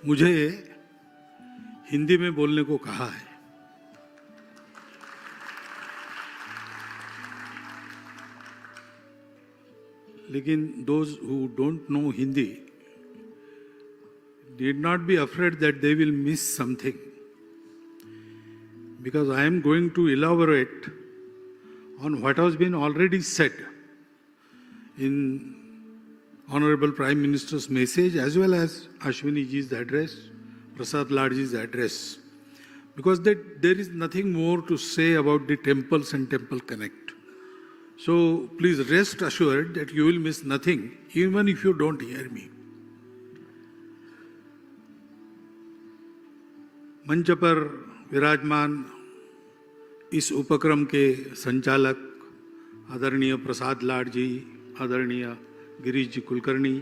मुझे हिंदी में बोलने को कहा है। लेकिन those who don't know Hindi need not be afraid that they will miss something, because I am going to elaborate on what has been already said in Honorable Prime Minister's message as well as Ashwini ji's address, Prasad Lad ji's address, because there is nothing more to say about the temples and Temple Connect. So please rest assured that you will miss nothing, even if you don't hear me. मंच पर विराजमान इस उपक्रम के संचालक आदरणीय प्रसाद लाड जी, आदरणीय गिरीश जी कुलकर्णी,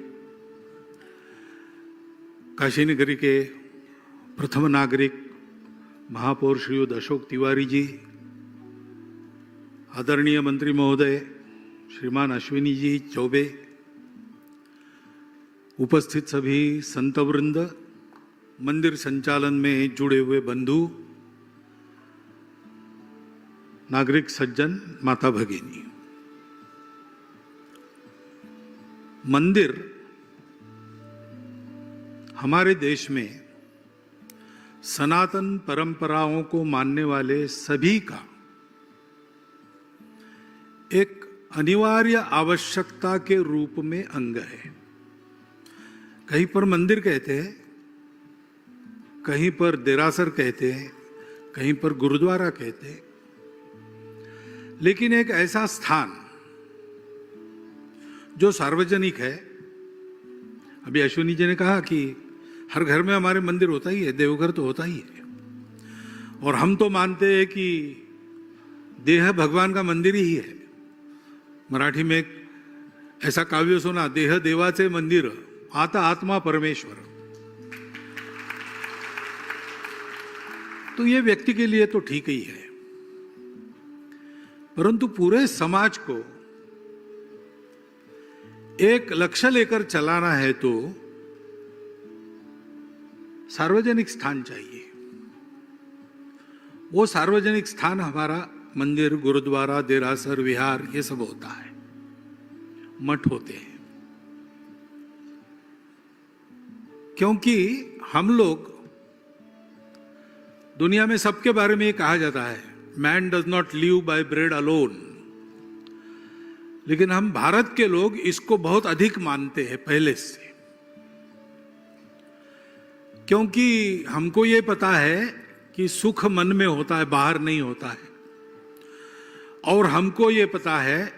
काशी नगरी के प्रथम नागरिक महापौर श्रीयुत अशोक तिवारी जी, आदरणीय मंत्री महोदय श्रीमान अश्विनी जी चौबे, उपस्थित सभी संतवृंद, मंदिर संचालन में जुड़े हुए बंधु, नागरिक सज्जन, माता भगिनी, मंदिर हमारे देश में सनातन परंपराओं को मानने वाले सभी का एक अनिवार्य आवश्यकता के रूप में अंग है। कहीं पर मंदिर कहते हैं, कहीं पर देरासर कहते हैं, कहीं पर गुरुद्वारा कहते हैं, लेकिन एक ऐसा स्थान जो सार्वजनिक है। अभी अश्विनी जी ने कहा कि हर घर में हमारे मंदिर होता ही है, देवघर तो होता ही है, और हम तो मानते हैं कि देह भगवान का मंदिर ही है। मराठी में एक ऐसा काव्य सुना, देह देवाचे मंदिर, आता आत्मा परमेश्वर। तो ये व्यक्ति के लिए तो ठीक ही है, परंतु पूरे समाज को एक लक्ष्य लेकर चलाना है तो सार्वजनिक स्थान चाहिए। वो सार्वजनिक स्थान हमारा मंदिर, गुरुद्वारा, देरासर, विहार, ये सब होता है, मठ होते हैं। क्योंकि हम लोग, दुनिया में सबके बारे में ये कहा जाता है, man does not live by bread alone, लेकिन हम भारत के लोग इसको बहुत अधिक मानते हैं पहले से, क्योंकि हमको ये पता है कि सुख मन में होता है, बाहर नहीं होता है। और हमको ये पता है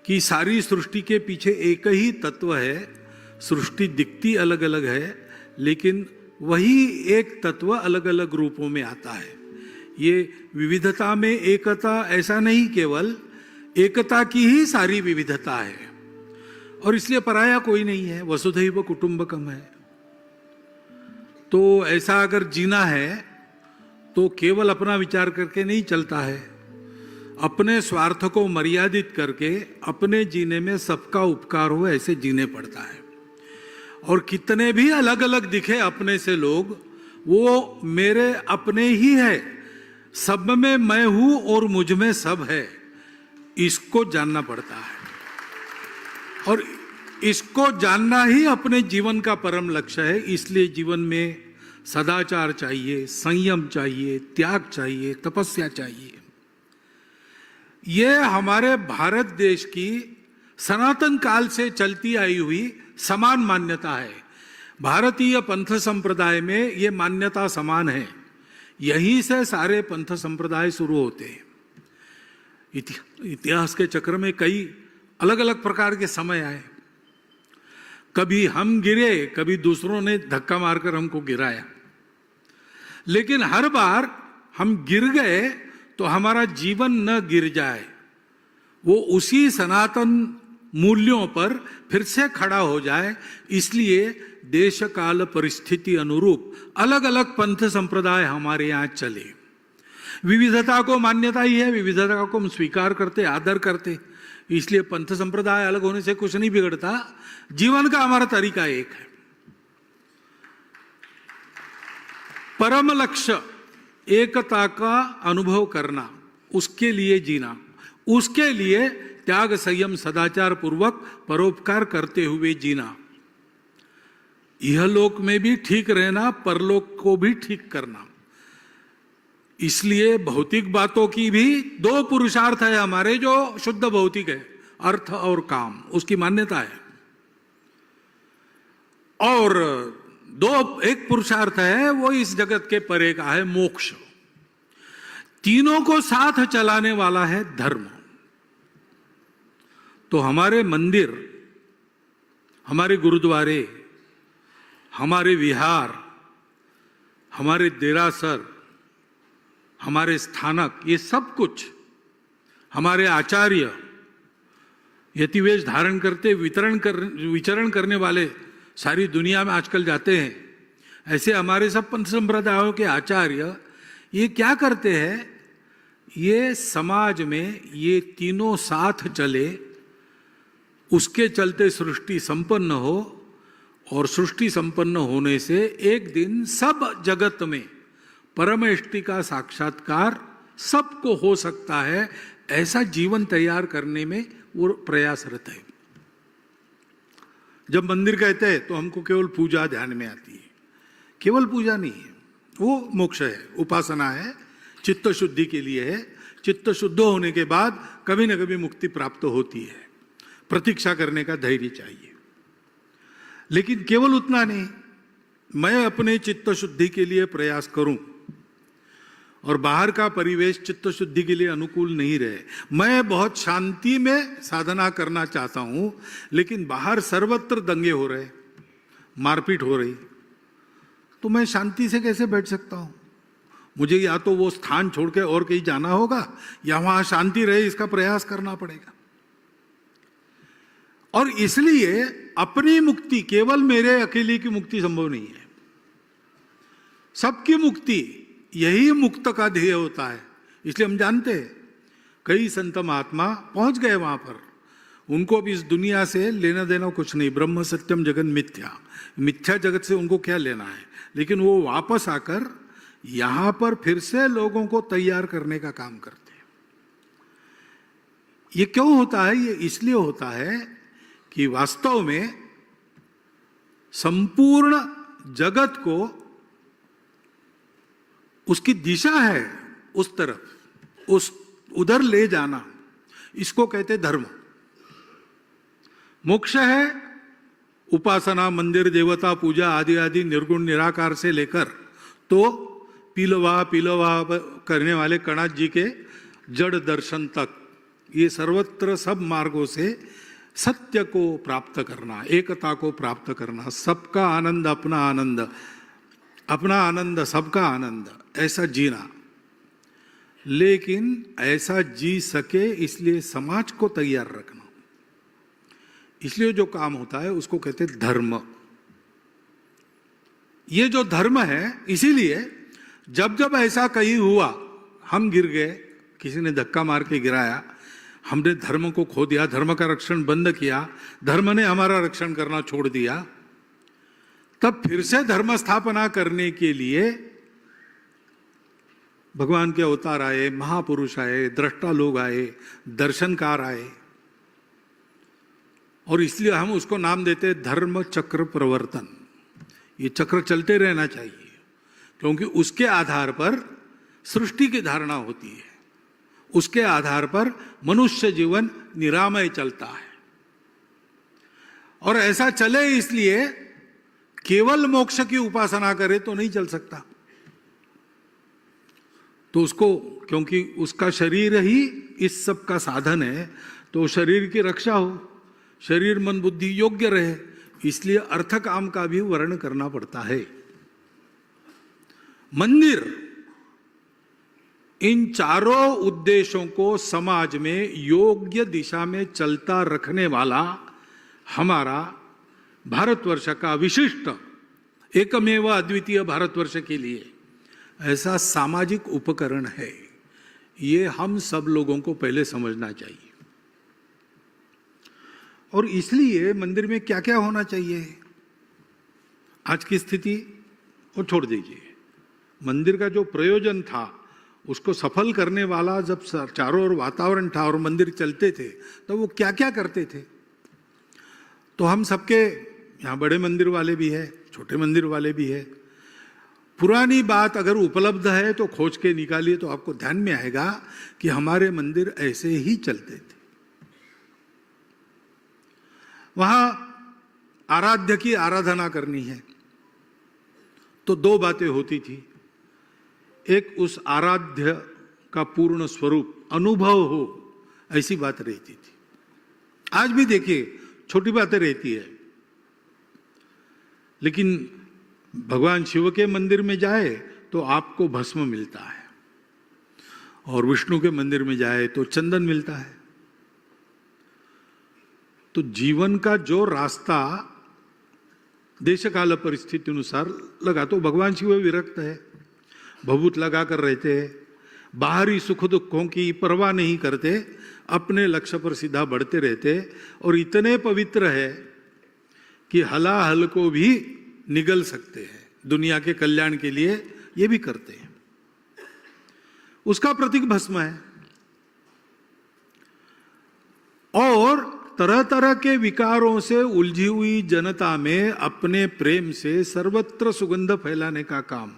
कि सारी सृष्टि के पीछे एक ही तत्व है। सृष्टि दिखती अलग अलग है, लेकिन वही एक तत्व अलग अलग रूपों में आता है। ये विविधता में एकता ऐसा नहीं, केवल एकता की ही सारी विविधता है, और इसलिए पराया कोई नहीं है, वसुधैव कुटुंबकम है। तो ऐसा अगर जीना है तो केवल अपना विचार करके नहीं चलता है, अपने स्वार्थ को मर्यादित करके अपने जीने में सबका उपकार हो ऐसे जीने पड़ता है। और कितने भी अलग अलग दिखे अपने से लोग, वो मेरे अपने ही है, सब में मैं हूं और मुझ में सब है, इसको जानना पड़ता है। और इसको जानना ही अपने जीवन का परम लक्ष्य है। इसलिए जीवन में सदाचार चाहिए, संयम चाहिए, त्याग चाहिए, तपस्या चाहिए। ये हमारे भारत देश की सनातन काल से चलती आई हुई समान मान्यता है। भारतीय पंथ संप्रदाय में ये मान्यता समान है। यहीं से सारे पंथ संप्रदाय शुरू होते हैं। इतिहास के चक्र में कई अलग अलग प्रकार के समय आए। कभी हम गिरे, कभी दूसरों ने धक्का मारकर हमको गिराया, लेकिन हर बार हम गिर गए तो हमारा जीवन न गिर जाए, वो उसी सनातन मूल्यों पर फिर से खड़ा हो जाए। इसलिए देश काल परिस्थिति अनुरूप अलग अलग पंथ संप्रदाय हमारे यहाँ चले। विविधता को मान्यता ही है, विविधता को हम स्वीकार करते, आदर करते। इसलिए पंथ संप्रदाय अलग होने से कुछ नहीं बिगड़ता, जीवन का हमारा तरीका एक है। परम लक्ष्य एकता का अनुभव करना, उसके लिए जीना, उसके लिए त्याग संयम सदाचार पूर्वक परोपकार करते हुए जीना, यह लोक में भी ठीक रहना, परलोक को भी ठीक करना। इसलिए भौतिक बातों की भी दो पुरुषार्थ है हमारे, जो शुद्ध भौतिक है, अर्थ और काम, उसकी मान्यता है। और एक पुरुषार्थ है वो इस जगत के परे का है, मोक्ष। तीनों को साथ चलाने वाला है धर्म। तो हमारे मंदिर, हमारे गुरुद्वारे, हमारे विहार, हमारे देरासर, हमारे स्थानक, ये सब कुछ, हमारे आचार्य, यतिवेश धारण करते विचरण करने वाले सारी दुनिया में आजकल जाते हैं, ऐसे हमारे सब पंथ संप्रदायों के आचार्य ये क्या करते हैं, ये समाज में ये तीनों साथ चले, उसके चलते सृष्टि संपन्न हो, और सृष्टि संपन्न होने से एक दिन सब जगत में परम इष्टि का साक्षात्कार सबको हो सकता है, ऐसा जीवन तैयार करने में वो प्रयासरत है। जब मंदिर कहते हैं तो हमको केवल पूजा ध्यान में आती है। केवल पूजा नहीं है, वो मोक्ष है, उपासना है, चित्त शुद्धि के लिए है। चित्त शुद्ध होने के बाद कभी न कभी मुक्ति प्राप्त होती है, प्रतीक्षा करने का धैर्य चाहिए। लेकिन केवल उतना नहीं, मैं अपने चित्त शुद्धि के लिए प्रयास करूं और बाहर का परिवेश चित्त शुद्धि के लिए अनुकूल नहीं रहे, मैं बहुत शांति में साधना करना चाहता हूं, लेकिन बाहर सर्वत्र दंगे हो रहे, मारपीट हो रही, तो मैं शांति से कैसे बैठ सकता हूं? मुझे या तो वो स्थान छोड़ के और कहीं जाना होगा, या वहां शांति रहे इसका प्रयास करना पड़ेगा। और इसलिए अपनी मुक्ति, केवल मेरे अकेले की मुक्ति संभव नहीं है, सबकी मुक्ति, यही मुक्त का ध्येय होता है। इसलिए हम जानते हैं कई संत महात्मा पहुंच गए वहां पर, उनको भी इस दुनिया से लेना देना कुछ नहीं, ब्रह्म सत्यम जगन मिथ्या, मिथ्या जगत से उनको क्या लेना है, लेकिन वो वापस आकर यहां पर फिर से लोगों को तैयार करने का काम करते हैं। ये क्यों होता है? ये इसलिए होता है कि वास्तव में संपूर्ण जगत को उसकी दिशा है उस तरफ, उस उधर ले जाना, इसको कहते धर्म। मोक्ष है उपासना, मंदिर, देवता पूजा आदि आदि निर्गुण निराकार से लेकर तो पीलवा करने वाले कणाद जी के जड़ दर्शन तक, ये सर्वत्र सब मार्गों से सत्य को प्राप्त करना, एकता को प्राप्त करना, सबका आनंद अपना आनंद, अपना आनंद सबका आनंद, ऐसा जीना। लेकिन ऐसा जी सके इसलिए समाज को तैयार रखना, इसलिए जो काम होता है उसको कहते हैं धर्म। ये जो धर्म है, इसीलिए जब जब ऐसा कहीं हुआ, हम गिर गए, किसी ने धक्का मार के गिराया, हमने धर्म को खो दिया, धर्म का रक्षण बंद किया, धर्म ने हमारा रक्षण करना छोड़ दिया, तब फिर से धर्म स्थापना करने के लिए भगवान के अवतार आए, महापुरुष आए, दृष्टा लोग आए, दर्शनकार आए, और इसलिए हम उसको नाम देते धर्म चक्र प्रवर्तन। ये चक्र चलते रहना चाहिए, क्योंकि उसके आधार पर सृष्टि की धारणा होती है, उसके आधार पर मनुष्य जीवन निरामय चलता है। और ऐसा चले इसलिए केवल मोक्ष की उपासना करे तो नहीं चल सकता, तो उसको, क्योंकि उसका शरीर ही इस सब का साधन है, तो शरीर की रक्षा हो, शरीर मन बुद्धि योग्य रहे, इसलिए अर्थ काम का भी वर्ण करना पड़ता है। मंदिर इन चारों उद्देश्यों को समाज में योग्य दिशा में चलता रखने वाला हमारा भारतवर्ष का विशिष्ट, एकमेव अद्वितीय भारतवर्ष के लिए ऐसा सामाजिक उपकरण है। ये हम सब लोगों को पहले समझना चाहिए। और इसलिए मंदिर में क्या क्या होना चाहिए, आज की स्थिति वो छोड़ दीजिए, मंदिर का जो प्रयोजन था उसको सफल करने वाला जब चारों ओर वातावरण था और मंदिर चलते थे तो वो क्या क्या करते थे। तो हम सबके यहाँ बड़े मंदिर वाले भी है, छोटे मंदिर वाले भी है। पुरानी बात अगर उपलब्ध है तो खोज के निकालिए तो आपको ध्यान में आएगा कि हमारे मंदिर ऐसे ही चलते थे। वहां आराध्य की आराधना करनी है तो दो बातें होती थी। एक, उस आराध्य का पूर्ण स्वरूप अनुभव हो, ऐसी बात रहती थी। आज भी देखिए छोटी बातें रहती है, लेकिन भगवान शिव के मंदिर में जाए तो आपको भस्म मिलता है और विष्णु के मंदिर में जाए तो चंदन मिलता है। तो जीवन का जो रास्ता देश काल परिस्थिति अनुसार लगा, तो भगवान शिव विरक्त है, भभूत लगा कर रहते हैं, बाहरी सुख दुखों की परवाह नहीं करते, अपने लक्ष्य पर सीधा बढ़ते रहते और इतने पवित्र है कि हलाहल को भी निगल सकते हैं, दुनिया के कल्याण के लिए ये भी करते हैं। उसका प्रतीक भस्म है। और तरह तरह के विकारों से उलझी हुई जनता में अपने प्रेम से सर्वत्र सुगंध फैलाने का काम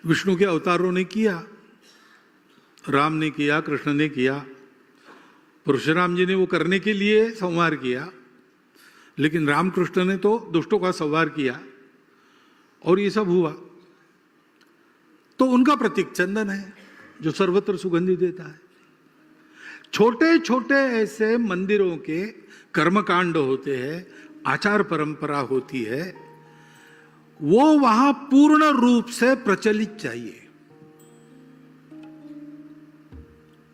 विष्णु के अवतारों ने किया, राम ने किया, कृष्ण ने किया, परशुराम जी ने वो करने के लिए संहार किया, लेकिन रामकृष्ण ने तो दुष्टों का संहार किया और ये सब हुआ। तो उनका प्रतीक चंदन है जो सर्वत्र सुगंधि देता है। छोटे छोटे ऐसे मंदिरों के कर्मकांड होते हैं, आचार परंपरा होती है, वो वहां पूर्ण रूप से प्रचलित चाहिए।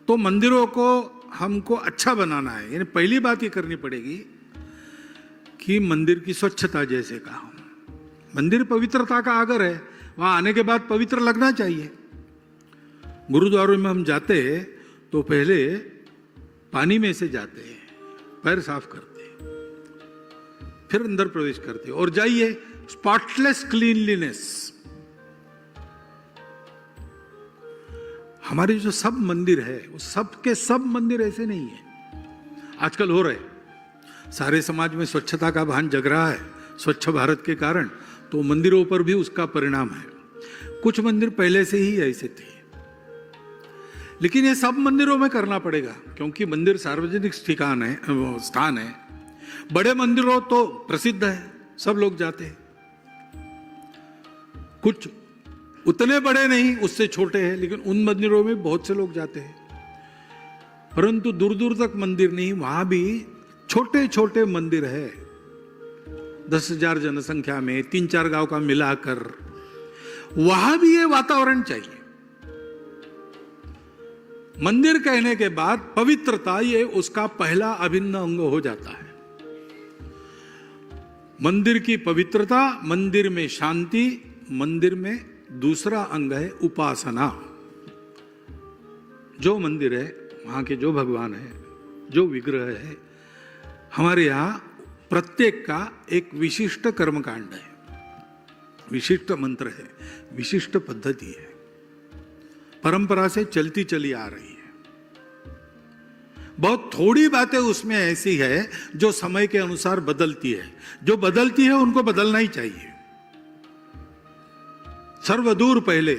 तो मंदिरों को हमको अच्छा बनाना है, यानी पहली बात ये करनी पड़ेगी कि मंदिर की स्वच्छता, जैसे कहा, मंदिर पवित्रता का आगर है, वहां आने के बाद पवित्र लगना चाहिए। गुरुद्वारों में हम जाते हैं तो पहले पानी में से जाते हैं, पैर साफ करते हैं, फिर अंदर प्रवेश करते हैं और जाइए स्पॉटलेस क्लीनलीनेस। हमारे जो सब मंदिर है वो सब के सब मंदिर ऐसे नहीं है। आजकल हो रहे, सारे समाज में स्वच्छता का भान जग रहा है स्वच्छ भारत के कारण, तो मंदिरों पर भी उसका परिणाम है। कुछ मंदिर पहले से ही ऐसे थे, लेकिन ये सब मंदिरों में करना पड़ेगा क्योंकि मंदिर सार्वजनिक स्थान है। बड़े मंदिरों तो प्रसिद्ध है, सब लोग जाते हैं। कुछ उतने बड़े नहीं, उससे छोटे हैं, लेकिन उन मंदिरों में बहुत से लोग जाते हैं। परंतु दूर दूर तक मंदिर नहीं, वहां भी छोटे छोटे मंदिर है, 10,000 जनसंख्या में 3-4 गांव का मिलाकर, वहां भी ये वातावरण चाहिए। मंदिर कहने के बाद पवित्रता ये उसका पहला अभिन्न अंग हो जाता है। मंदिर की पवित्रता, मंदिर में शांति, मंदिर में दूसरा अंग है उपासना। जो मंदिर है, वहां के जो भगवान है, जो विग्रह है, हमारे यहां प्रत्येक का एक विशिष्ट कर्मकांड है, विशिष्ट मंत्र है, विशिष्ट पद्धति है, परंपरा से चलती चली आ रही है। बहुत थोड़ी बातें उसमें ऐसी है जो समय के अनुसार बदलती है। जो बदलती है उनको बदलना ही चाहिए। सर्वदूर पहले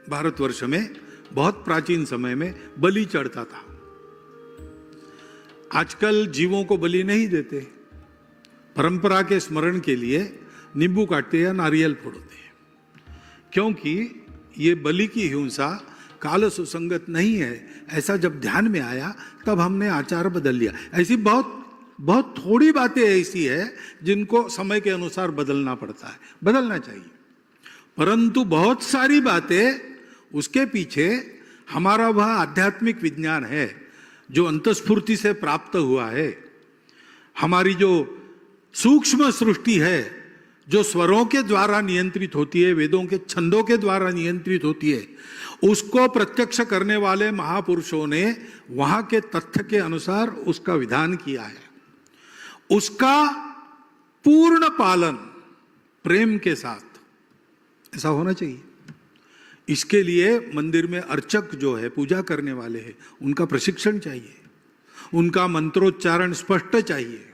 भारतवर्ष में बहुत प्राचीन समय में बलि चढ़ता था। आजकल जीवों को बलि नहीं देते, परंपरा के स्मरण के लिए नींबू काटते या नारियल फोड़ते हैं, क्योंकि ये बलि की हिंसा काल सुसंगत नहीं है। ऐसा जब ध्यान में आया तब हमने आचार बदल लिया। ऐसी बहुत थोड़ी बातें ऐसी है जिनको समय के अनुसार बदलना पड़ता है, बदलना चाहिए। परंतु बहुत सारी बातें उसके पीछे हमारा वह आध्यात्मिक विज्ञान है जो अंतस्फूर्ति से प्राप्त हुआ है। हमारी जो सूक्ष्म सृष्टि है, जो स्वरों के द्वारा नियंत्रित होती है, वेदों के छंदों के द्वारा नियंत्रित होती है, उसको प्रत्यक्ष करने वाले महापुरुषों ने वहां के तथ्य के अनुसार उसका विधान किया है। उसका पूर्ण पालन प्रेम के साथ ऐसा होना चाहिए। इसके लिए मंदिर में अर्चक जो है, पूजा करने वाले हैं, उनका प्रशिक्षण चाहिए, उनका मंत्रोच्चारण स्पष्ट चाहिए।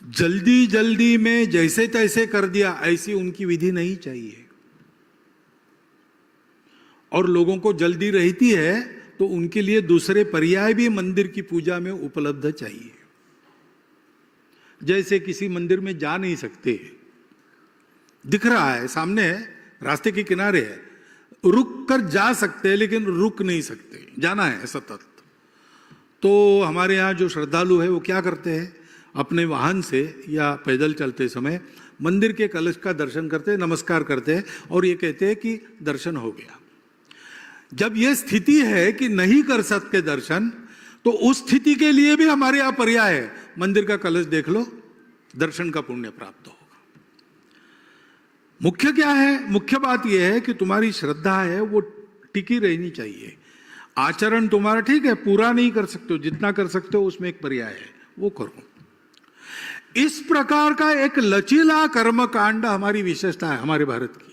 जल्दी जल्दी में जैसे तैसे कर दिया, ऐसी उनकी विधि नहीं चाहिए। और लोगों को जल्दी रहती है तो उनके लिए दूसरे पर्याय भी मंदिर की पूजा में उपलब्ध चाहिए। जैसे किसी मंदिर में जा नहीं सकते, दिख रहा है सामने है, रास्ते के किनारे है, रुक कर जा सकते हैं लेकिन रुक नहीं सकते, जाना है सतत। तो हमारे यहाँ जो श्रद्धालु है वो क्या करते हैं, अपने वाहन से या पैदल चलते समय मंदिर के कलश का दर्शन करते हैं, नमस्कार करते हैं और ये कहते हैं कि दर्शन हो गया। जब यह स्थिति है कि नहीं कर सकते दर्शन, तो उस स्थिति के लिए भी हमारे यहाँ पर्याय है, मंदिर का कलश देख लो, दर्शन का पुण्य प्राप्त होगा। मुख्य क्या है? मुख्य बात यह है कि तुम्हारी श्रद्धा है वो टिकी रहनी चाहिए। आचरण तुम्हारा ठीक है, पूरा नहीं कर सकते हो, जितना कर सकते हो उसमें एक पर्याय है, वो करो। इस प्रकार का एक लचीला कर्मकांड हमारी विशेषता है हमारे भारत की।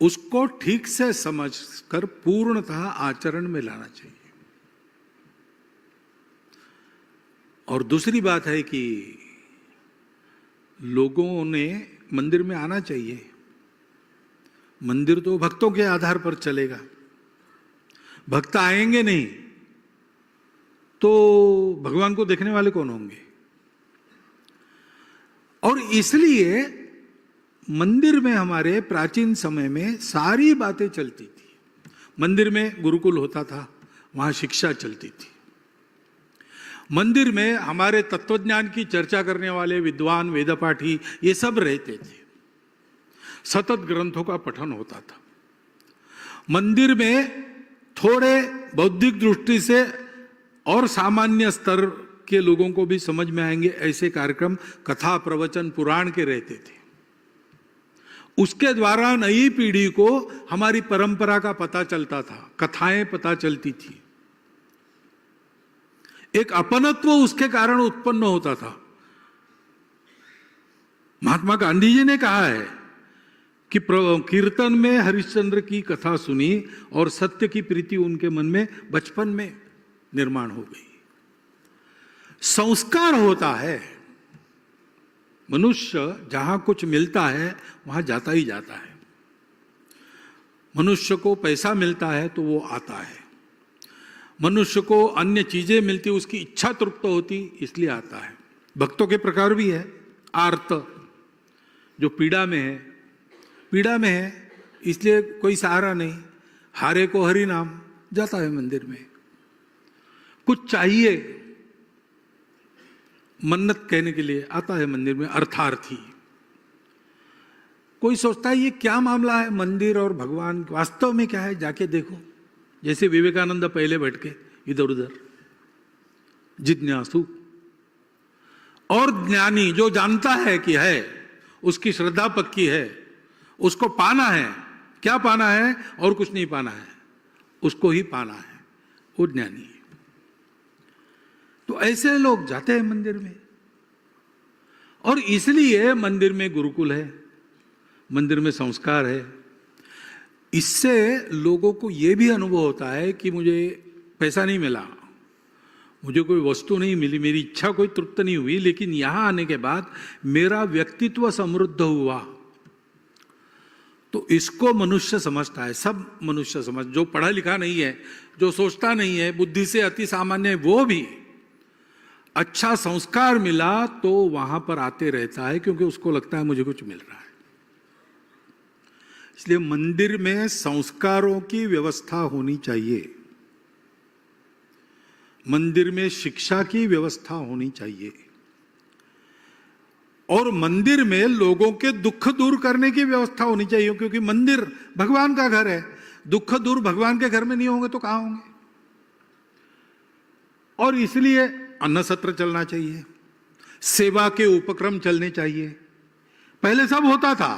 उसको ठीक से समझकर पूर्णतः आचरण में लाना चाहिए। और दूसरी बात है कि लोगों ने मंदिर में आना चाहिए। मंदिर तो भक्तों के आधार पर चलेगा, भक्त आएंगे नहीं तो भगवान को देखने वाले कौन होंगे? और इसलिए मंदिर में हमारे प्राचीन समय में सारी बातें चलती थी। मंदिर में गुरुकुल होता था, वहां शिक्षा चलती थी। मंदिर में हमारे तत्वज्ञान की चर्चा करने वाले विद्वान, वेदपाठी, ये सब रहते थे। सतत ग्रंथों का पठन होता था। मंदिर में थोड़े बौद्धिक दृष्टि से और सामान्य स्तर के लोगों को भी समझ में आएंगे ऐसे कार्यक्रम, कथा, प्रवचन, पुराण के रहते थे। उसके द्वारा नई पीढ़ी को हमारी परंपरा का पता चलता था, कथाएं पता चलती थी, एक अपनत्व उसके कारण उत्पन्न होता था। महात्मा गांधी जी ने कहा है कि कीर्तन में हरिश्चंद्र की कथा सुनी और सत्य की प्रीति उनके मन में बचपन में निर्माण हो गई। संस्कार होता है। मनुष्य जहां कुछ मिलता है वहां जाता ही जाता है। मनुष्य को पैसा मिलता है तो वो आता है, मनुष्य को अन्य चीजें मिलती, उसकी इच्छा तृप्त होती इसलिए आता है। भक्तों के प्रकार भी है। आर्त, जो पीड़ा में है इसलिए कोई सहारा नहीं, हारे को हरि नाम, जाता है मंदिर में। कुछ चाहिए, मन्नत कहने के लिए आता है मंदिर में। अर्थार्थी, कोई सोचता है ये क्या मामला है मंदिर और भगवान, वास्तव में क्या है जाके देखो। जैसे विवेकानंद पहले भटके इधर उधर, जिज्ञासु। और ज्ञानी जो जानता है कि है, उसकी श्रद्धा पक्की है, उसको पाना है। क्या पाना है? और कुछ नहीं पाना है, उसको ही पाना है, वो ज्ञानी है। तो ऐसे लोग जाते हैं मंदिर में। और इसलिए मंदिर में गुरुकुल है, मंदिर में संस्कार है। इससे लोगों को यह भी अनुभव होता है कि मुझे पैसा नहीं मिला, मुझे कोई वस्तु नहीं मिली, मेरी इच्छा कोई तृप्त नहीं हुई, लेकिन यहां आने के बाद मेरा व्यक्तित्व समृद्ध हुआ। तो इसको मनुष्य समझता है, सब मनुष्य समझ, जो पढ़ा लिखा नहीं है, जो सोचता नहीं है, बुद्धि से अति सामान्य है, वो भी अच्छा संस्कार मिला तो वहां पर आते रहता है, क्योंकि उसको लगता है मुझे कुछ मिल रहा है। इसलिए मंदिर में संस्कारों की व्यवस्था होनी चाहिए, मंदिर में शिक्षा की व्यवस्था होनी चाहिए, और मंदिर में लोगों के दुख दूर करने की व्यवस्था होनी चाहिए, क्योंकि मंदिर भगवान का घर है। दुख दूर भगवान के घर में नहीं होंगे तो कहां होंगे? और इसलिए अन्न सत्र चलना चाहिए, सेवा के उपक्रम चलने चाहिए। पहले सब होता था,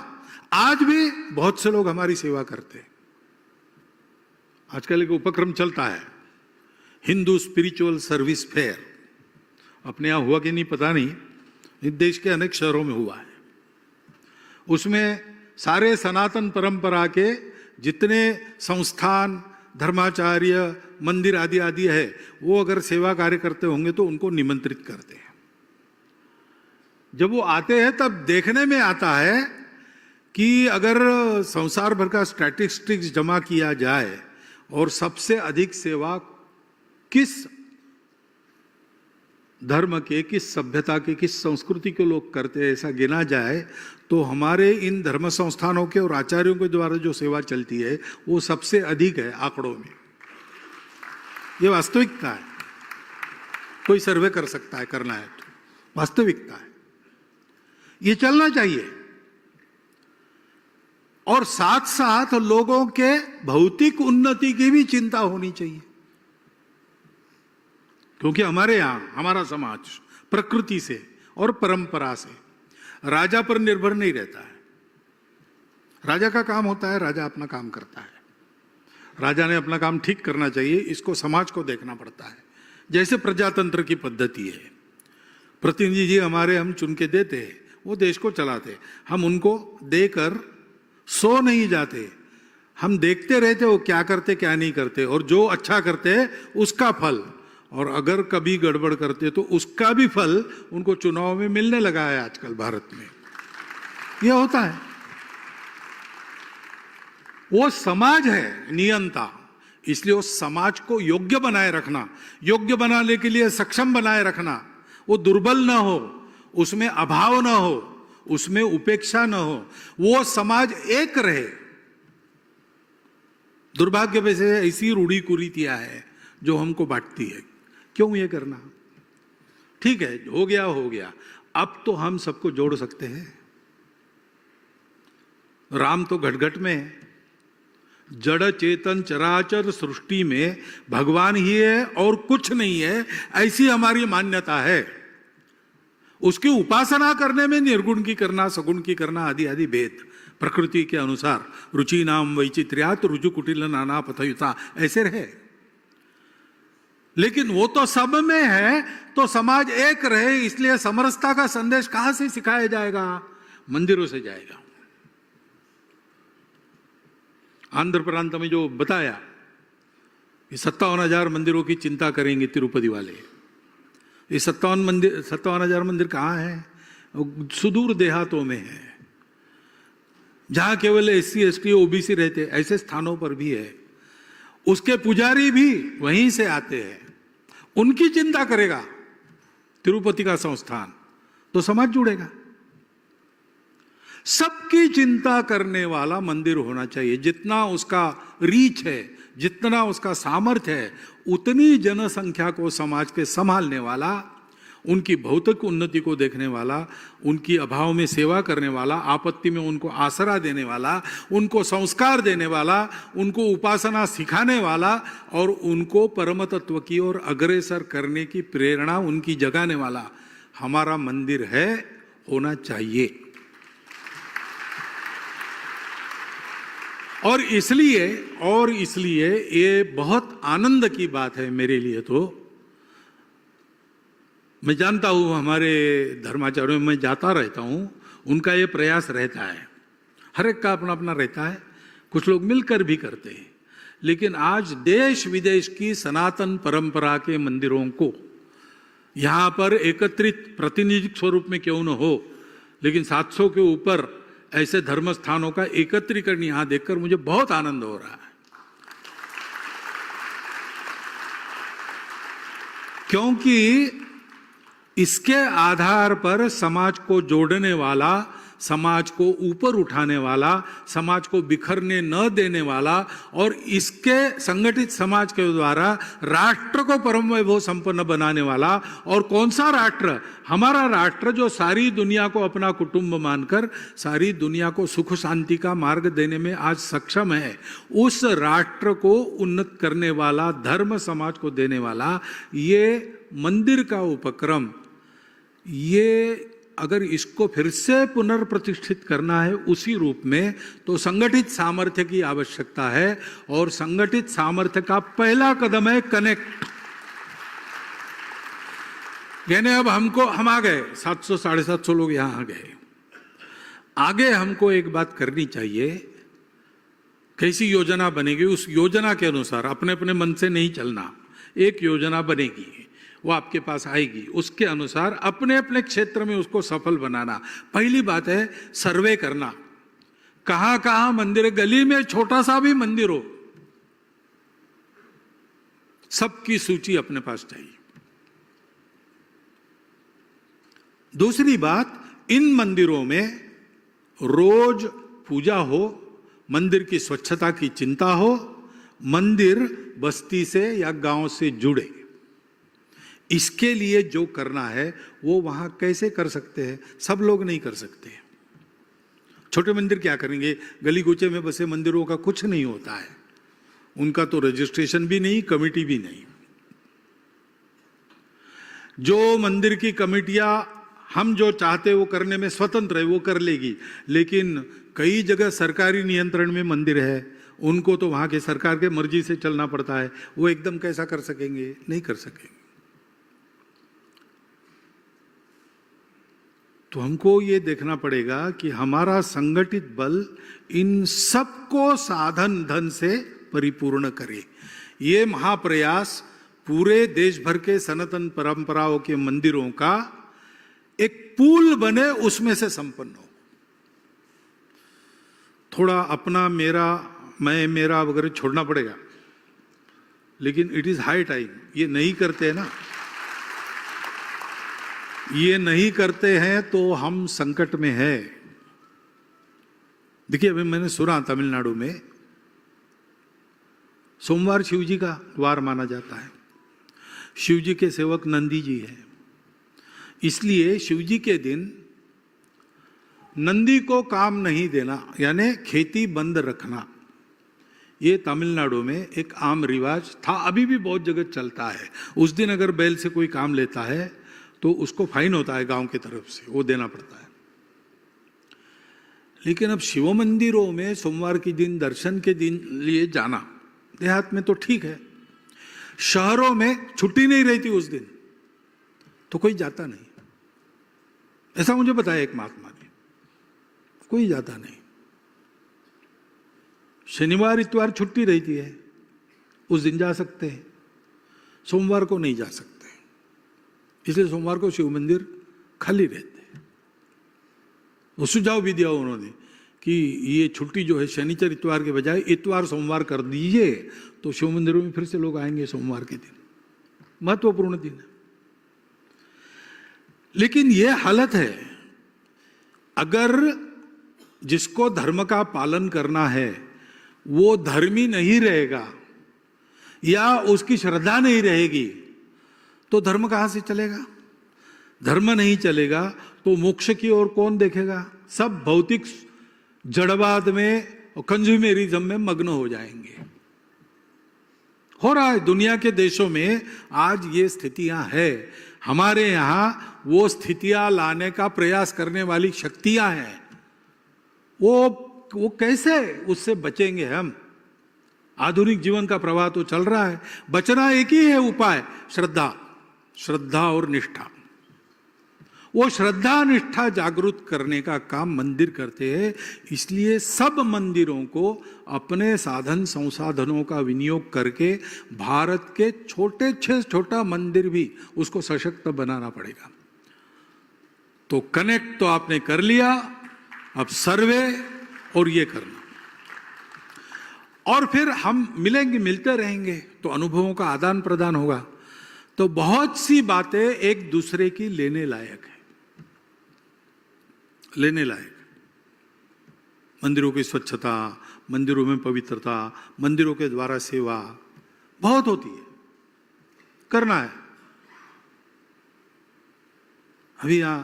आज भी बहुत से लोग हमारी सेवा करते हैं। आजकल एक उपक्रम चलता है, हिंदू स्पिरिचुअल सर्विस फेयर, अपने यहाँ हुआ कि नहीं पता नहीं, इस देश के अनेक शहरों में हुआ है। उसमें सारे सनातन परंपरा के जितने संस्थान, धर्माचार्य, मंदिर आदि आदि है, वो अगर सेवा कार्य करते होंगे तो उनको निमंत्रित करते हैं। जब वो आते हैं तब देखने में आता है कि अगर संसार भर का स्टैटिस्टिक्स जमा किया जाए और सबसे अधिक सेवा किस धर्म के, किस सभ्यता के, किस संस्कृति के लोग करते हैं, ऐसा गिना जाए तो हमारे इन धर्म संस्थानों के और आचार्यों के द्वारा जो सेवा चलती है वो सबसे अधिक है आंकड़ों में। ये वास्तविकता है, कोई सर्वे कर सकता है, करना है तो वास्तविकता है, ये चलना चाहिए। और साथ साथ लोगों के भौतिक उन्नति की भी चिंता होनी चाहिए, क्योंकि हमारे यहां हमारा समाज प्रकृति से और परंपरा से राजा पर निर्भर नहीं रहता है। राजा का काम होता है, राजा अपना काम करता है, राजा ने अपना काम ठीक करना चाहिए, इसको समाज को देखना पड़ता है। जैसे प्रजातंत्र की पद्धति है, प्रतिनिधि जी हमारे हम चुन के देते हैं, वो देश को चलाते, हम उनको देकर सो नहीं जाते, हम देखते रहते वो क्या करते क्या नहीं करते, और जो अच्छा करते उसका फल, और अगर कभी गड़बड़ करते तो उसका भी फल उनको चुनाव में मिलने लगा है आजकल भारत में। यह होता है, वो समाज है नियंता, इसलिए उस समाज को योग्य बनाए रखना, योग्य बनाने के लिए सक्षम बनाए रखना, वो दुर्बल ना हो, उसमें अभाव ना हो, उसमें उपेक्षा ना हो, वो समाज एक रहे। दुर्भाग्य से ऐसी रूढ़ी कुरीतियां है जो हमको बांटती है। क्यों ये करना? ठीक है, हो गया हो गया, अब तो हम सबको जोड़ सकते हैं। राम तो घट घट में है, जड़ चेतन चराचर सृष्टि में भगवान ही है और कुछ नहीं है, ऐसी हमारी मान्यता है। उसकी उपासना करने में निर्गुण की करना, सगुण की करना आदि आदि भेद प्रकृति के अनुसार रुचि नाम वैचित्र्यात रुजु कुटिल नाना पथयुता ऐसे रहे। लेकिन वो तो सब में है, तो समाज एक रहे, इसलिए समरसता का संदेश कहां से सिखाया जाएगा? मंदिरों से जाएगा। आंध्र प्रांत में जो बताया कि 57,000 मंदिरों की चिंता करेंगे तिरुपति वाले, ये 57,000 मंदिर कहाँ है? सुदूर देहातों में है, जहां केवल SC ST OBC रहते, ऐसे स्थानों पर भी है। उसके पुजारी भी वहीं से आते हैं, उनकी चिंता करेगा तिरुपति का संस्थान, तो समाज जुड़ेगा। सबकी चिंता करने वाला मंदिर होना चाहिए। जितना उसका रीच है, जितना उसका सामर्थ्य है, उतनी जनसंख्या को समाज के संभालने वाला, उनकी भौतिक उन्नति को देखने वाला, उनकी अभाव में सेवा करने वाला, आपत्ति में उनको आसरा देने वाला, उनको संस्कार देने वाला, उनको उपासना सिखाने वाला और उनको परम तत्व की ओर अग्रसर करने की प्रेरणा उनकी जगाने वाला हमारा मंदिर है, होना चाहिए। और इसलिए ये बहुत आनंद की बात है मेरे लिए। तो मैं जानता हूँ हमारे धर्माचार्यों में जाता रहता हूँ, उनका ये प्रयास रहता है, हर एक का अपना अपना रहता है, कुछ लोग मिलकर भी करते हैं। लेकिन आज देश विदेश की सनातन परंपरा के मंदिरों को यहाँ पर एकत्रित प्रतिनिधित्व स्वरूप में क्यों न हो, लेकिन 700 के ऊपर ऐसे धर्म स्थानों का एकत्रीकरण यहाँ देखकर मुझे बहुत आनंद हो रहा है। क्योंकि इसके आधार पर समाज को जोड़ने वाला, समाज को ऊपर उठाने वाला, समाज को बिखरने न देने वाला और इसके संगठित समाज के द्वारा राष्ट्र को परम वैभव संपन्न बनाने वाला, और कौन सा राष्ट्र? हमारा राष्ट्र जो सारी दुनिया को अपना कुटुंब मानकर सारी दुनिया को सुख शांति का मार्ग देने में आज सक्षम है, उस राष्ट्र को उन्नत करने वाला, धर्म समाज को देने वाला ये मंदिर का उपक्रम, ये अगर इसको फिर से पुनर्प्रतिष्ठित करना है उसी रूप में, तो संगठित सामर्थ्य की आवश्यकता है। और संगठित सामर्थ्य का पहला कदम है कनेक्ट। कहने अब हम आ गए, 700 750 लोग यहां आ गए। आगे हमको एक बात करनी चाहिए, कैसी योजना बनेगी उस योजना के अनुसार, अपने अपने मन से नहीं चलना। एक योजना बनेगी, वो आपके पास आएगी, उसके अनुसार अपने अपने क्षेत्र में उसको सफल बनाना। पहली बात है सर्वे करना, कहां कहां मंदिर है, गली में छोटा सा भी मंदिर हो, सबकी सूची अपने पास चाहिए। दूसरी बात, इन मंदिरों में रोज पूजा हो, मंदिर की स्वच्छता की चिंता हो, मंदिर बस्ती से या गांव से जुड़े। इसके लिए जो करना है वो वहां कैसे कर सकते हैं? सब लोग नहीं कर सकते। छोटे मंदिर क्या करेंगे? गली कूचे में बसे मंदिरों का कुछ नहीं होता है, उनका तो रजिस्ट्रेशन भी नहीं, कमेटी भी नहीं। जो मंदिर की कमेटियां हम जो चाहते वो करने में स्वतंत्र है, वो कर लेगी, लेकिन कई जगह सरकारी नियंत्रण में मंदिर है, उनको तो वहां के सरकार के मर्जी से चलना पड़ता है, वो एकदम कैसा कर सकेंगे? नहीं कर सकेंगे। तो हमको ये देखना पड़ेगा कि हमारा संगठित बल इन सबको साधन धन से परिपूर्ण करे। ये महाप्रयास पूरे देश भर के सनातन परंपराओं के मंदिरों का एक पुल बने, उसमें से संपन्न हो। थोड़ा अपना मेरा मैं मेरा वगैरह छोड़ना पड़ेगा, लेकिन इट इज हाई टाइम। ये नहीं करते हैं ना, ये नहीं करते हैं तो हम संकट में है। देखिए अभी मैंने सुना तमिलनाडु में सोमवार शिवजी का वार माना जाता है, शिवजी के सेवक नंदी जी हैं, इसलिए शिवजी के दिन नंदी को काम नहीं देना, यानी खेती बंद रखना, ये तमिलनाडु में एक आम रिवाज था, अभी भी बहुत जगह चलता है। उस दिन अगर बैल से कोई काम लेता है तो उसको फाइन होता है, गांव की तरफ से वो देना पड़ता है। लेकिन अब शिव मंदिरों में सोमवार के दिन दर्शन के दिन लिए जाना, देहात में तो ठीक है, शहरों में छुट्टी नहीं रहती उस दिन, तो कोई जाता नहीं। ऐसा मुझे बताया एक महात्मा ने, कोई जाता नहीं। शनिवार इतवार छुट्टी रहती है, उस दिन जा सकते हैं, सोमवार को नहीं जा सकते, इसलिए सोमवार को शिव मंदिर खाली रहते हैं। वो सुझाव भी दिया उन्होंने कि ये छुट्टी जो है शनिचर इतवार के बजाय इतवार सोमवार कर दीजिए, तो शिव मंदिरों में फिर से लोग आएंगे सोमवार के दिन, महत्वपूर्ण दिन है। लेकिन ये हालत है, अगर जिसको धर्म का पालन करना है वो धर्मी नहीं रहेगा या उसकी श्रद्धा नहीं रहेगी, तो धर्म कहां से चलेगा? धर्म नहीं चलेगा तो मोक्ष की ओर कौन देखेगा? सब भौतिक जड़वाद में और कंज्यूमरिज्म में मग्न हो जाएंगे। हो रहा है दुनिया के देशों में, आज ये स्थितियां हैं। हमारे यहां वो स्थितियां लाने का प्रयास करने वाली शक्तियां हैं। वो कैसे उससे बचेंगे हम? आधुनिक जीवन का प्रवाह तो चल रहा है, बचना एक ही है उपाय, श्रद्धा और निष्ठा। वो श्रद्धा निष्ठा जागृत करने का काम मंदिर करते हैं, इसलिए सब मंदिरों को अपने साधन संसाधनों का विनियोग करके भारत के छोटे से छोटा मंदिर भी उसको सशक्त बनाना पड़ेगा। तो कनेक्ट तो आपने कर लिया, अब सर्वे और ये करना, और फिर हम मिलते रहेंगे तो अनुभवों का आदान प्रदान होगा। तो बहुत सी बातें एक दूसरे की लेने लायक है, लेने लायक। मंदिरों की स्वच्छता, मंदिरों में पवित्रता, मंदिरों के द्वारा सेवा बहुत होती है, करना है। अभी यहां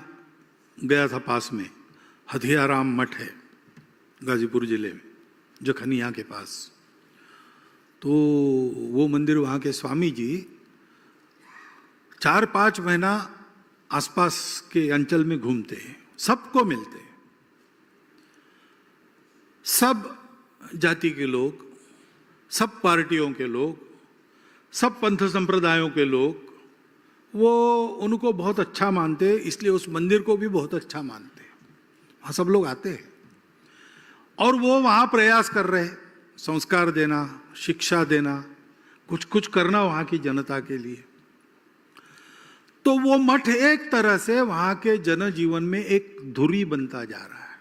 गया था, पास में हथियाराम मठ है गाजीपुर जिले में, जखनिया के पास। तो वो मंदिर, वहाँ के स्वामी जी 4-5 महीना आसपास के अंचल में घूमते हैं, सबको मिलते हैं, सब जाति के लोग, सब पार्टियों के लोग, सब पंथ संप्रदायों के लोग, वो उनको बहुत अच्छा मानते, इसलिए उस मंदिर को भी बहुत अच्छा मानते। वहाँ सब लोग आते हैं और वो वहाँ प्रयास कर रहे, संस्कार देना, शिक्षा देना, कुछ कुछ करना वहाँ की जनता के लिए। तो वो मठ एक तरह से वहाँ के जनजीवन में एक धुरी बनता जा रहा है।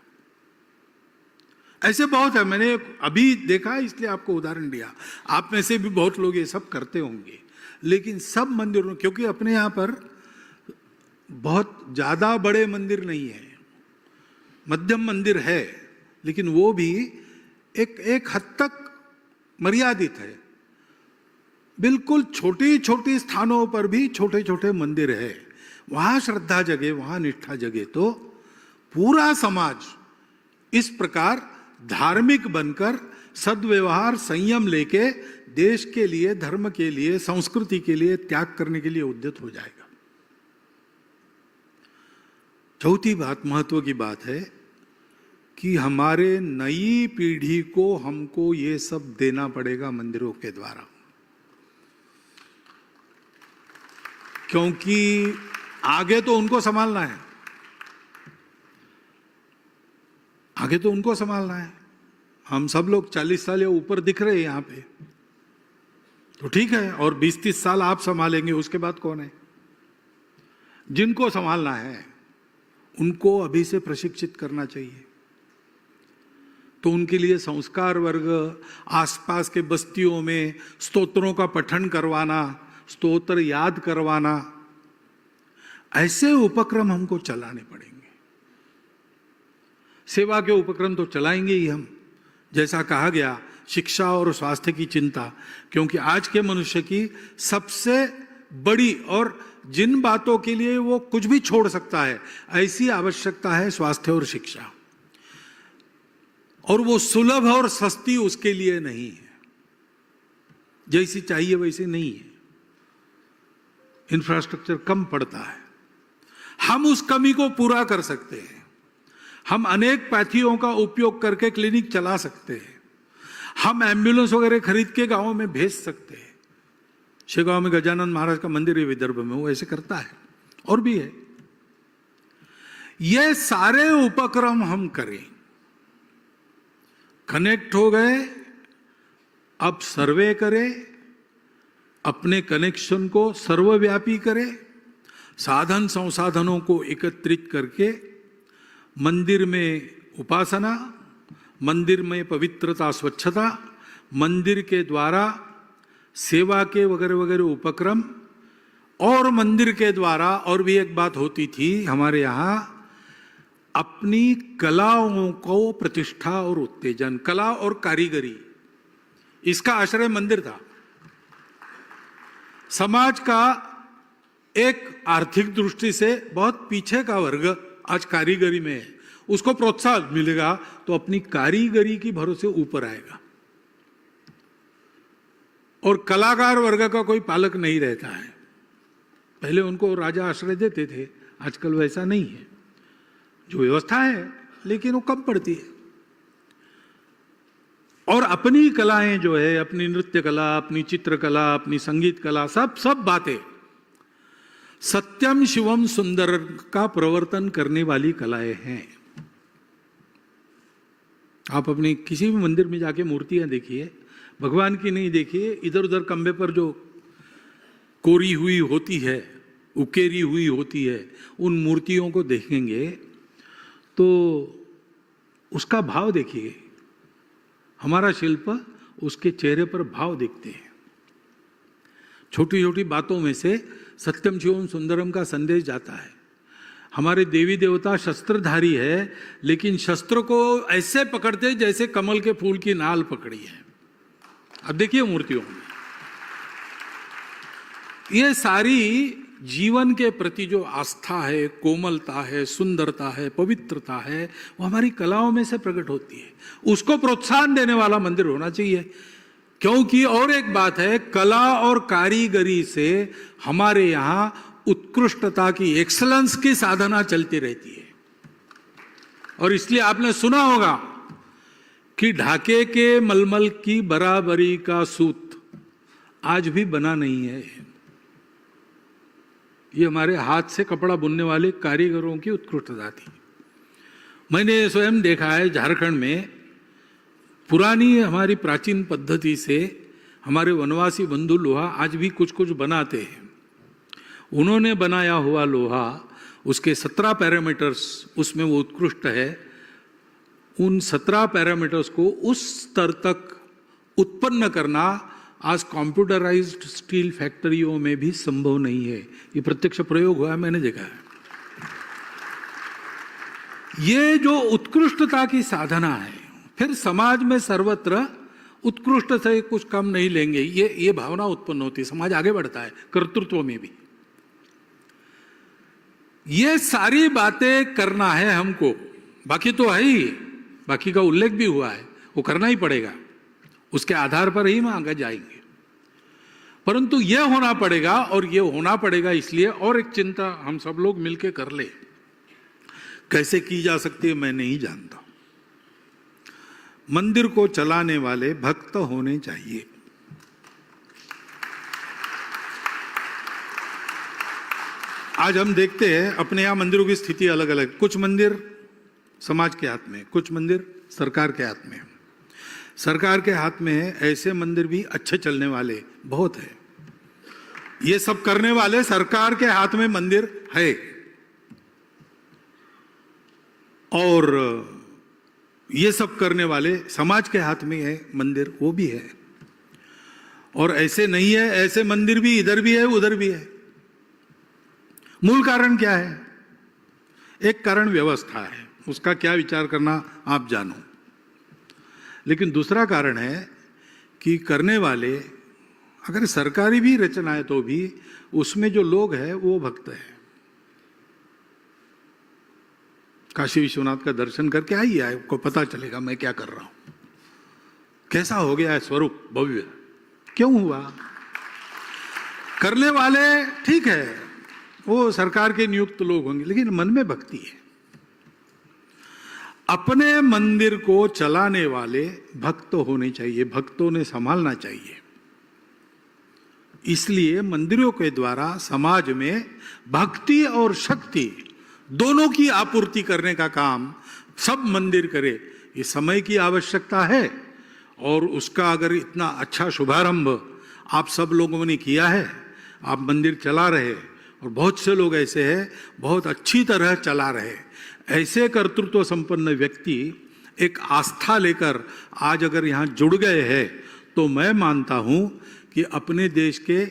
ऐसे बहुत है, मैंने अभी देखा इसलिए आपको उदाहरण दिया। आप में से भी बहुत लोग ये सब करते होंगे, लेकिन सब मंदिरों, क्योंकि अपने यहाँ पर बहुत ज्यादा बड़े मंदिर नहीं है, मध्यम मंदिर है, लेकिन वो भी एक हद तक मर्यादित है। बिल्कुल छोटी छोटी स्थानों पर भी छोटे छोटे मंदिर है, वहां श्रद्धा जगे, वहां निष्ठा जगे, तो पूरा समाज इस प्रकार धार्मिक बनकर सद्व्यवहार संयम लेके देश के लिए, धर्म के लिए, संस्कृति के लिए त्याग करने के लिए उद्यत हो जाएगा। चौथी बात, महत्व की बात है कि हमारे नई पीढ़ी को हमको ये सब देना पड़ेगा मंदिरों के द्वारा, क्योंकि आगे तो उनको संभालना है, आगे तो उनको संभालना है। हम सब लोग 40 साल या ऊपर दिख रहे हैं यहाँ पे, तो ठीक है, और 20-30 साल आप संभालेंगे, उसके बाद कौन है? जिनको संभालना है उनको अभी से प्रशिक्षित करना चाहिए। तो उनके लिए संस्कार वर्ग, आसपास के बस्तियों में स्तोत्रों का पठन करवाना, स्तोत्र याद करवाना, ऐसे उपक्रम हमको चलाने पड़ेंगे। सेवा के उपक्रम तो चलाएंगे ही हम, जैसा कहा गया, शिक्षा और स्वास्थ्य की चिंता, क्योंकि आज के मनुष्य की सबसे बड़ी और जिन बातों के लिए वो कुछ भी छोड़ सकता है, ऐसी आवश्यकता है स्वास्थ्य और शिक्षा, और वो सुलभ और सस्ती उसके लिए नहीं है, जैसी चाहिए वैसी नहीं है, इंफ्रास्ट्रक्चर कम पड़ता है। हम उस कमी को पूरा कर सकते हैं, हम अनेक पैथियों का उपयोग करके क्लिनिक चला सकते हैं, हम एम्बुलेंस वगैरह खरीद के गांवों में भेज सकते हैं। शेगांव में गजानन महाराज का मंदिर है विदर्भ में, वो ऐसे करता है, और भी है। ये सारे उपक्रम हम करें, कनेक्ट हो गए, अब सर्वे करें, अपने कनेक्शन को सर्वव्यापी करें, साधन संसाधनों को एकत्रित करके मंदिर में उपासना, मंदिर में पवित्रता, स्वच्छता, मंदिर के द्वारा सेवा के वगैरह वगैरह उपक्रम, और मंदिर के द्वारा और भी एक बात होती थी हमारे यहाँ, अपनी कलाओं को प्रतिष्ठा और उत्तेजन, कला और कारीगरी, इसका आश्रय मंदिर था। समाज का एक आर्थिक दृष्टि से बहुत पीछे का वर्ग आज कारीगरी में है, उसको प्रोत्साहन मिलेगा तो अपनी कारीगरी की भरोसे ऊपर आएगा, और कलाकार वर्ग का कोई पालक नहीं रहता है। पहले उनको राजा आश्रय देते थे, आजकल वैसा नहीं है, जो व्यवस्था है लेकिन वो कम पड़ती है। और अपनी कलाएं जो है, अपनी नृत्य कला, अपनी चित्रकला, अपनी संगीत कला, सब बातें सत्यम शिवम सुंदर का प्रवर्तन करने वाली कलाएं हैं। आप अपनी किसी भी मंदिर में जाके मूर्तियां देखिए, भगवान की नहीं देखिए, इधर उधर खंबे पर जो कोरी हुई होती है, उकेरी हुई होती है, उन मूर्तियों को देखेंगे तो उसका भाव देखिए। हमारा शिल्प, उसके चेहरे पर भाव दिखते हैं। छोटी छोटी बातों में से सत्यम शिवम सुंदरम का संदेश जाता है। हमारे देवी देवता शस्त्रधारी है, लेकिन शस्त्र को ऐसे पकड़ते जैसे कमल के फूल की नाल पकड़ी है। अब देखिए मूर्तियों में ये सारी जीवन के प्रति जो आस्था है, कोमलता है, सुंदरता है, पवित्रता है, वो हमारी कलाओं में से प्रकट होती है। उसको प्रोत्साहन देने वाला मंदिर होना चाहिए। क्योंकि और एक बात है, कला और कारीगरी से हमारे यहाँ उत्कृष्टता की, एक्सलेंस की साधना चलती रहती है। और इसलिए आपने सुना होगा कि ढाके के मलमल की बराबरी का सूत आज भी बना नहीं है। ये हमारे हाथ से कपड़ा बुनने वाले कारीगरों की उत्कृष्टता थी। मैंने स्वयं देखा है झारखंड में पुरानी हमारी प्राचीन पद्धति से हमारे वनवासी बंधु लोहा आज भी कुछ कुछ बनाते हैं। उन्होंने बनाया हुआ लोहा, उसके 17 पैरामीटर्स उसमें वो उत्कृष्ट है। उन 17 पैरामीटर्स को उस स्तर तक उत्पन्न करना आज कंप्यूटराइज्ड स्टील फैक्ट्रियों में भी संभव नहीं है। ये प्रत्यक्ष प्रयोग हुआ है, मैंने देखा है। ये जो उत्कृष्टता की साधना है, फिर समाज में सर्वत्र उत्कृष्ट से कुछ कम नहीं लेंगे, ये भावना उत्पन्न होती है, समाज आगे बढ़ता है कर्तृत्व में भी। ये सारी बातें करना है हमको, बाकी तो है ही, बाकी का उल्लेख भी हुआ है, वो करना ही पड़ेगा, उसके आधार पर ही हम आगे जाएंगे। परंतु यह होना पड़ेगा, और यह होना पड़ेगा इसलिए, और एक चिंता हम सब लोग मिलकर कर ले। कैसे की जा सकती है मैं नहीं जानता। मंदिर को चलाने वाले भक्त होने चाहिए। आज हम देखते हैं अपने यहां मंदिरों की स्थिति अलग अलग। कुछ मंदिर समाज के हाथ में, कुछ मंदिर सरकार के हाथ में। सरकार के हाथ में है, ऐसे मंदिर भी अच्छे चलने वाले बहुत है। ये सब करने वाले सरकार के हाथ में मंदिर है, और ये सब करने वाले समाज के हाथ में है मंदिर, वो भी है। और ऐसे नहीं है, ऐसे मंदिर भी इधर भी है उधर भी है। मूल कारण क्या है? एक कारण व्यवस्था है, उसका क्या विचार करना आप जानो। लेकिन दूसरा कारण है कि करने वाले, अगर सरकारी भी रचना है तो भी उसमें जो लोग हैं वो भक्त है। काशी विश्वनाथ का दर्शन करके आइए, आपको पता चलेगा मैं क्या कर रहा हूं, कैसा हो गया है स्वरूप भव्य, क्यों हुआ। करने वाले ठीक है, वो सरकार के नियुक्त लोग होंगे, लेकिन मन में भक्ति है। अपने मंदिर को चलाने वाले भक्त होने चाहिए, भक्तों ने संभालना चाहिए। इसलिए मंदिरों के द्वारा समाज में भक्ति और शक्ति दोनों की आपूर्ति करने का काम सब मंदिर करे। ये समय की आवश्यकता है, और उसका अगर इतना अच्छा शुभारंभ आप सब लोगों ने किया है, आप मंदिर चला रहे, और बहुत से लोग ऐसे हैं बहुत अच्छी तरह चला रहे। ऐसे कर्तृत्व संपन्न व्यक्ति एक आस्था लेकर आज अगर यहाँ जुड़ गए हैं, तो मैं मानता हूँ कि अपने देश के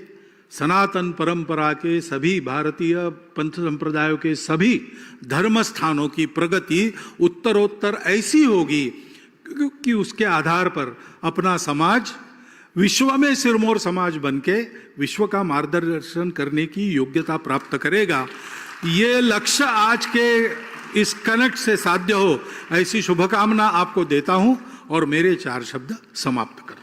सनातन परंपरा के सभी भारतीय पंथ संप्रदायों के सभी धर्म स्थानों की प्रगति उत्तरोत्तर ऐसी होगी कि उसके आधार पर अपना समाज विश्व में सिरमौर समाज बनके विश्व का मार्गदर्शन करने की योग्यता प्राप्त करेगा। ये लक्ष्य आज के इस कनेक्ट से साध्य हो, ऐसी शुभकामना आपको देता हूं और मेरे 4 शब्द समाप्त कर